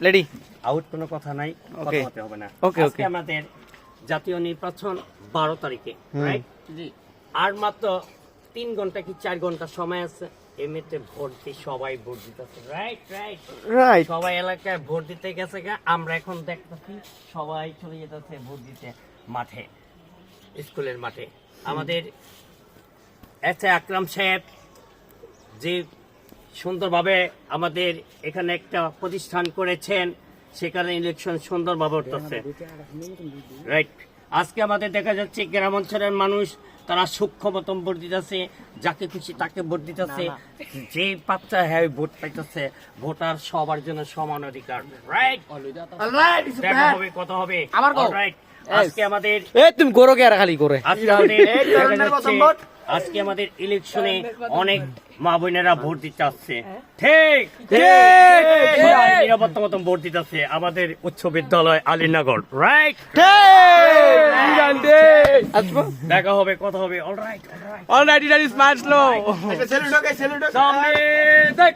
Ready out কোনো কথা নাই, কথা Okay. হতে হবে না। Okay, আজকে okay. আমাদের জাতীয় নির্বাচন 12 তারিখে, রাইট? জি আর মাত্র 3 ঘন্টা কি 4 ঘন্টা সময় আছে। এমনিতে ভোট দিয়ে সবাই ভোট দিতেছে, রাইট রাইট। রাইট সবাই এলাকায় ভোট দিতে গেছে গা। আমরা এখন দেখতেছি সবাই চলে যেতেছে ভোট দিতে মাঠে, স্কুলের মাঠে। আমাদের এস এ আকরাম সাহেব যে সুন্দরভাবে আমাদের এখানে একটা প্রতিষ্ঠান করেছেন, সেখানে ইলেকশন সুন্দরভাবে হচ্ছে, রাইট। আজকে আমাদের দেখা যাচ্ছে গ্রাম অঞ্চলের মানুষ তারা সূক্ষ্ম মতন ভোট দিতেছে, যাকে খুশি তাকে ভোট দিতেছে, যে বাচ্চা হ্যাঁ ভোট পাইতেছে। ভোটার সবার জন্য সমান অধিকার, রাইট। দেখা হবে, কথা হবে, আমার গো। রাইট। আজকে আমাদের এ তুমি করো কে আর খালি করে আজকে আমাদের দেখা যাচ্ছে, আজকে আমাদের ইলেকশনে অনেক মা বোনেরা ভোট দিতে আসছে, ঠিক সবাই নিরাপত্তা মতন ভোট দিতে আসছে আমাদের উচ্চ বিদ্যালয় আলীনগর, রাইট। দেখা হবে, কথা হবে, alright alright. Alright it is smart slow সামনে দেখ।